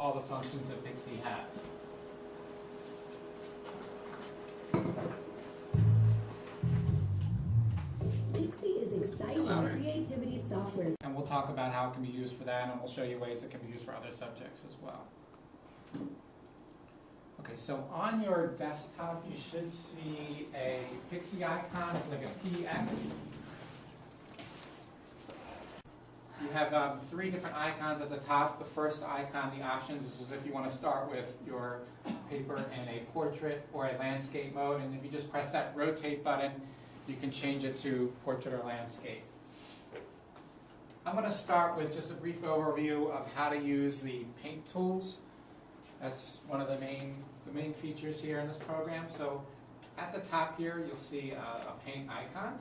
all the functions that Pixie has. Pixie is exciting creativity software. And we'll talk about how it can be used for that, and we'll show you ways it can be used for other subjects as well. Okay, so on your desktop you should see a Pixie icon. It's like a PX. You have 3 different icons at the top. The first icon, the options, this is if you want to start with your paper in a portrait or a landscape mode, and if you just press that rotate button, you can change it to portrait or landscape. I'm going to start with just a brief overview of how to use the paint tools. That's one of the main features here in this program. So at the top here, you'll see a paint icon.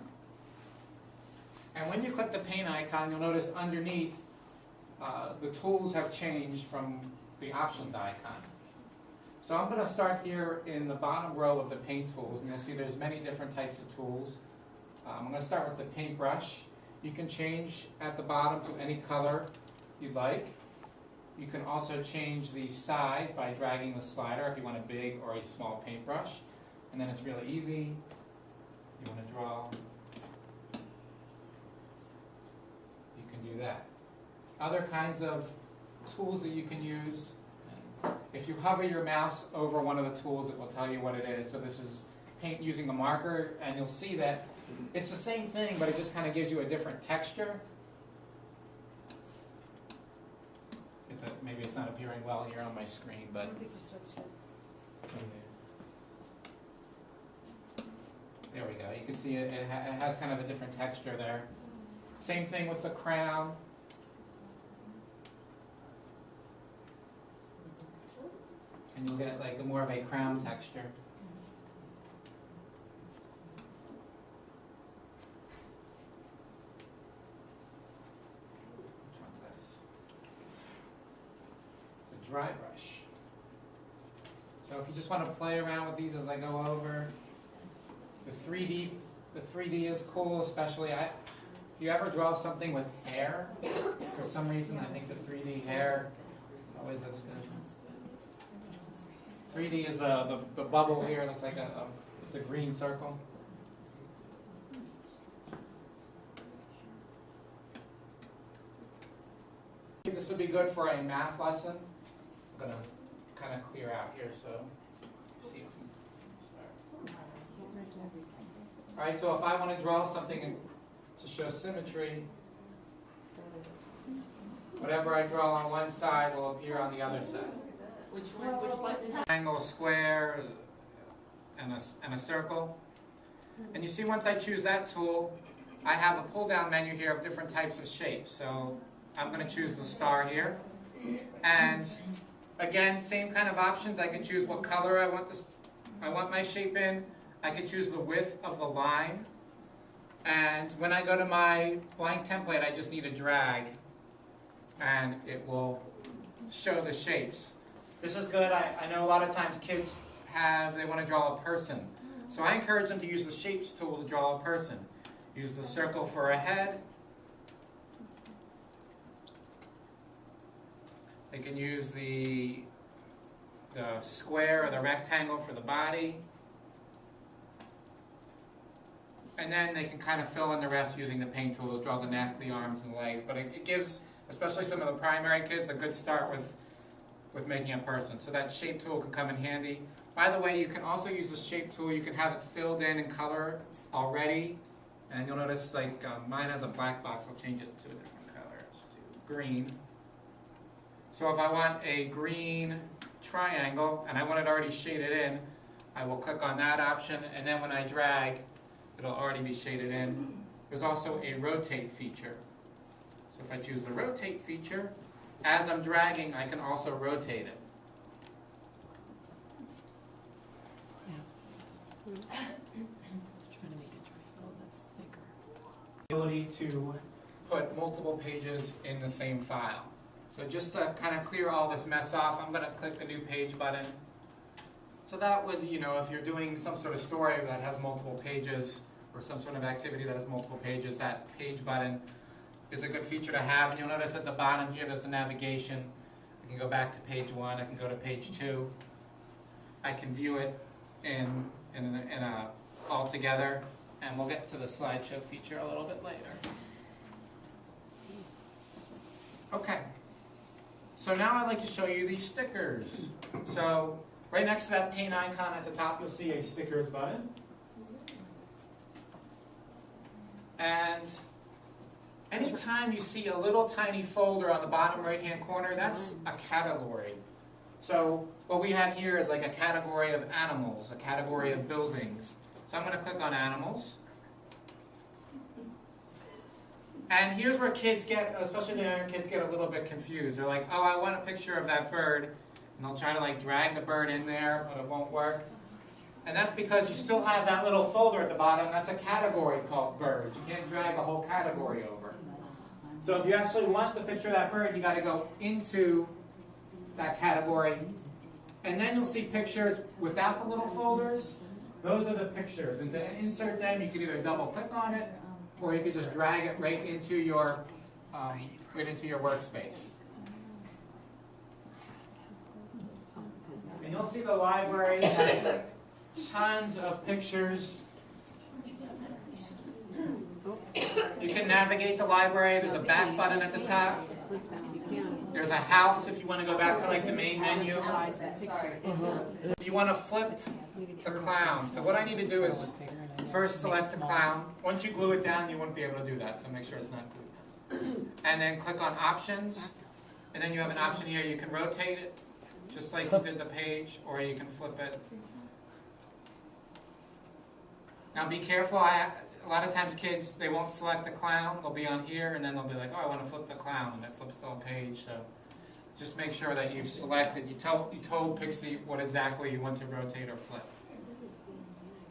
And when you click the paint icon, you'll notice underneath the tools have changed from the options icon. So I'm going to start here in the bottom row of the paint tools, and you'll see there's many different types of tools. I'm going to start with the paintbrush. You can change at the bottom to any color you'd like. You can also change the size by dragging the slider if you want a big or a small paintbrush. And then it's really easy. You want to draw, you can do that. Other kinds of tools that you can use. If you hover your mouse over one of the tools, it will tell you what it is. So this is paint using the marker, and you'll see that it's the same thing, but it just kind of gives you a different texture. Maybe it's not appearing well here on my screen, but there we go. You can see it has kind of a different texture there. Same thing with the crown. And you'll get like more of a crown texture. Which one's this? The dry brush. So if you just want to play around with these as I go over, the 3D is cool, especially if you ever draw something with hair. For some reason, I think the 3D hair always looks good. 3D is the bubble here. It looks like it's a green circle. This would be good for a math lesson. I'm going to kind of clear out here, so see if we can start. All right, so if I want to draw something to show symmetry, whatever I draw on one side will appear on the other side. Which one? Triangle, square, and a circle. And you see, once I choose that tool, I have a pull-down menu here of different types of shapes. So I'm going to choose the star here. And again, same kind of options. I can choose what color I want my shape in. I can choose the width of the line. And when I go to my blank template, I just need to drag, and it will show the shapes. This is good. I know a lot of times kids they want to draw a person. So I encourage them to use the Shapes tool to draw a person. Use the circle for a head. They can use the square or the rectangle for the body. And then they can kind of fill in the rest using the paint tools, draw the neck, the arms, and the legs. But it gives, especially some of the primary kids, a good start with making a person. So that shape tool can come in handy. By the way, you can also use the shape tool. You can have it filled in color already. And you'll notice like mine has a black box. I'll change it to a different color. Let's do green. So if I want a green triangle and I want it already shaded in, I will click on that option, and then when I drag, it'll already be shaded in. There's also a rotate feature. So if I choose the rotate feature, as I'm dragging, I can also rotate it. Ability to put multiple pages in the same file. So just to kind of clear all this mess off, I'm going to click the new page button. So that would, if you're doing some sort of story that has multiple pages, or some sort of activity that has multiple pages, that page button is a good feature to have. And you'll notice at the bottom here there's a navigation. I can go back to page 1, I can go to page 2. I can view it in a all together, and we'll get to the slideshow feature a little bit later. Okay, so now I'd like to show you these stickers. So right next to that paint icon at the top, you'll see a stickers button. And anytime you see a little tiny folder on the bottom right-hand corner, that's a category. So what we have here is like a category of animals, a category of buildings. So I'm going to click on animals. And here's where kids get, especially the younger kids, get a little bit confused. They're like, oh, I want a picture of that bird. And they'll try to like drag the bird in there, but it won't work. And that's because you still have that little folder at the bottom. That's a category called birds. You can't drag a whole category over. So if you actually want the picture of that bird, you got to go into that category. And then you'll see pictures without the little folders. Those are the pictures. And to insert them, you can either double click on it, or you could just drag it right into your workspace. And you'll see the library has tons of pictures. You can navigate the library. There's a back button at the top. There's a house if you want to go back to like the main menu. If you want to flip the clown. So what I need to do is first select the clown. Once you glue it down, you won't be able to do that. So make sure it's not glued down. And then click on options. And then you have an option here. You can rotate it, just like you did the page, or you can flip it. Now be careful. A lot of times kids, they won't select the clown. They'll be on here, and then they'll be like, oh, I want to flip the clown, and it flips the whole page. So just make sure that you've selected, you told Pixie what exactly you want to rotate or flip.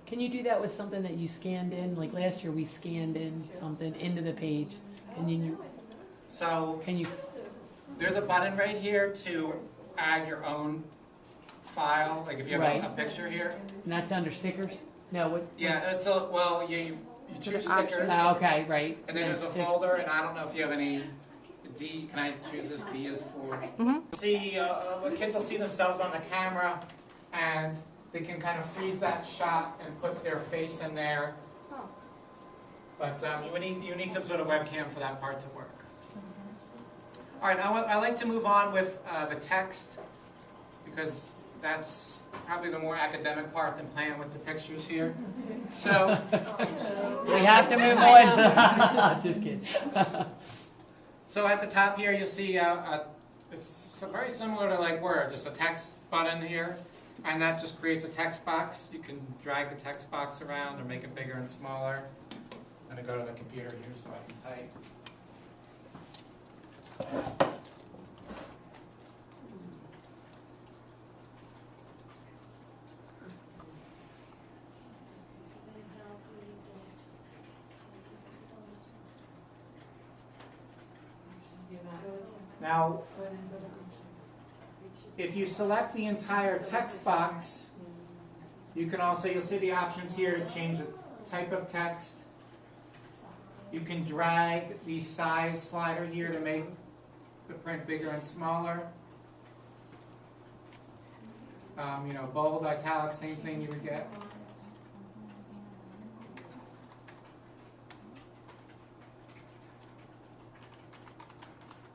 Can you do that with something that you scanned in? Like last year we scanned in something into the page. And There's a button right here to add your own file, like if you have a picture here. And that's under stickers? No, what? Yeah, you choose stickers. Okay, right. And then there's a folder, and I don't know if you have any D. Can I choose this? D is for. See, the kids will see themselves on the camera, and they can kind of freeze that shot and put their face in there. But you need some sort of webcam for that part to work. All right, now I like to move on with the text, because that's probably the more academic part than playing with the pictures here. So we have to move on. Just kidding. So at the top here, you'll see it's very similar to like Word, just a text button here, and that just creates a text box. You can drag the text box around or make it bigger and smaller. I'm going to go to the computer here so I can type. Now, if you select the entire text box, you'll see the options here to change the type of text. You can drag the size slider here to make the print bigger and smaller. Bold, italic, same thing you would get.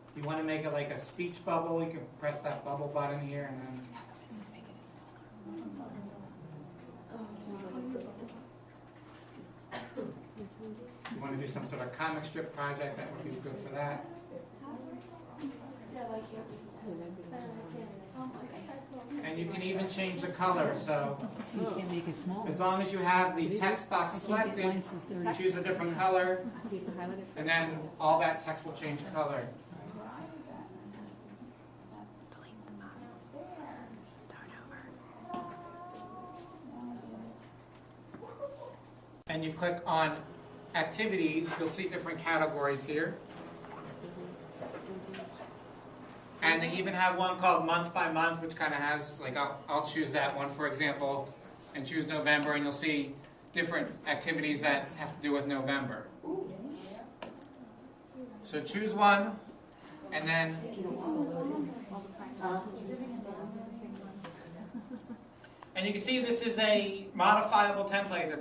If you want to make it like a speech bubble, you can press that bubble button here and then. If you want to do some sort of comic strip project, that would be good for that. And you can even change the color. So you can't make it small. As long as you have the text box selected, you choose a different color, and then all that text will change color. And you click on activities, you'll see different categories here. And they even have one called month by month, which kind of has, like, I'll choose that one, for example, and choose November, and you'll see different activities that have to do with November. So choose one, and then And you can see this is a modifiable template.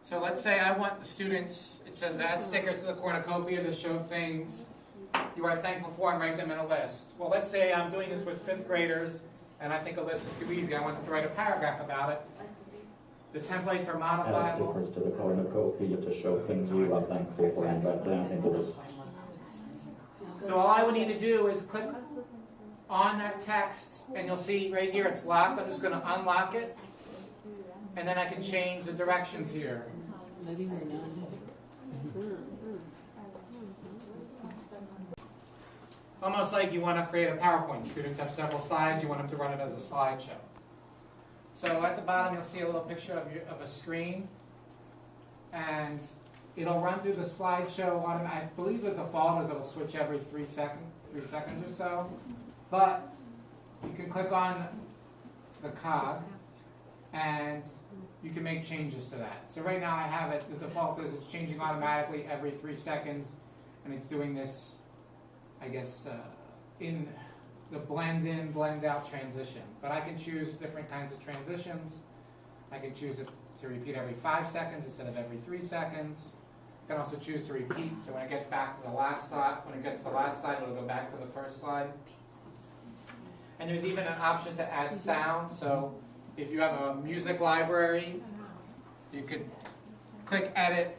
So let's say I want the students, it says add stickers to the cornucopia to show things you are thankful for and write them in a list. Well, let's say I'm doing this with 5th graders and I think a list is too easy. I want them to write a paragraph about it. The templates are Add modifiable. stickers to the cornucopia to show things you are thankful for and write down into this. So all I would need to do is click on that text, and you'll see right here it's locked. I'm just going to unlock it, and then I can change the directions here. Living or non-living? Almost like you want to create a PowerPoint. Students have several slides. You want them to run it as a slideshow. So at the bottom, you'll see a little picture of a screen, and it'll run through the slideshow. I believe the default is it'll switch every 3 seconds or so. But you can click on the cog, and you can make changes to that. So right now I have it, the default is it's changing automatically every 3 seconds, and it's doing this, I guess, in the blend in, blend out transition. But I can choose different kinds of transitions. I can choose it to repeat every 5 seconds instead of every 3 seconds. I can also choose to repeat, so when it gets back to the last slide, it'll go back to the first slide. And there's even an option to add sound, so if you have a music library, you could click edit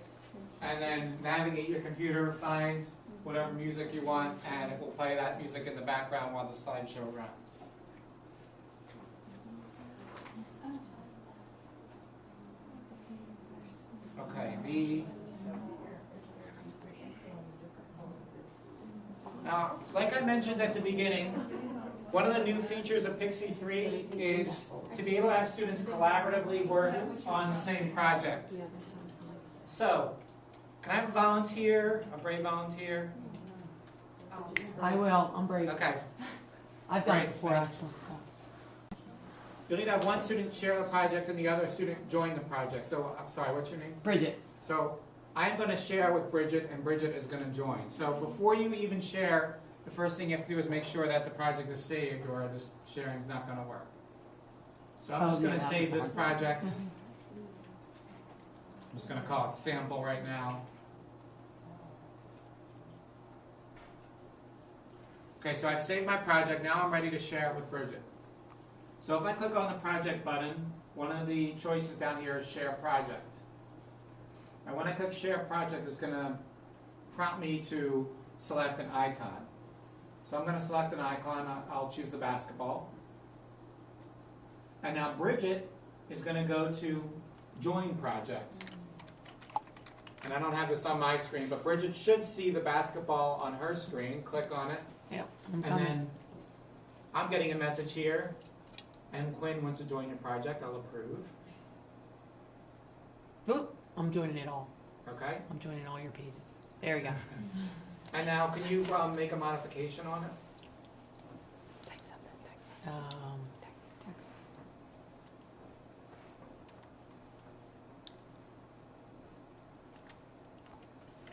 and then navigate your computer, find whatever music you want, and it will play that music in the background while the slideshow runs. Okay, now, like I mentioned at the beginning, one of the new features of Pixie 3 is to be able to have students collaboratively work on the same project. So, can I have a volunteer, a brave volunteer? I will, I'm brave. Okay. I've done it Great, before, thank actually. So. You'll need to have one student share the project and the other student join the project. So, I'm sorry, what's your name? Bridget. So, I'm going to share with Bridget, and Bridget is going to join. So, before you even share, the first thing you have to do is make sure that the project is saved, or this sharing is not going to work. So, I'm just going to save this project. I'm just going to call it sample right now. Okay, so I've saved my project. Now I'm ready to share it with Bridget. So if I click on the project button, one of the choices down here is share project. And when I click share project, it's going to prompt me to select an icon. So I'm going to select an icon. I'll choose the basketball. And now Bridget is going to go to join project. And I don't have this on my screen, but Bridget should see the basketball on her screen. Click on it. Yep, I'm And coming. then I'm getting a message here, and Quinn wants to join your project. I'll approve. Oop, I'm joining it all. Okay. I'm joining all your pages. There we go. And now, can you make a modification on it?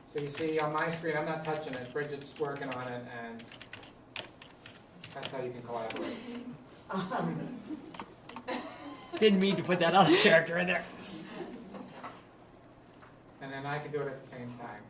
So you see on my screen, I'm not touching it. Bridget's working on it, and that's how you can collaborate. Didn't mean to put that other character in there. And then I can do it at the same time.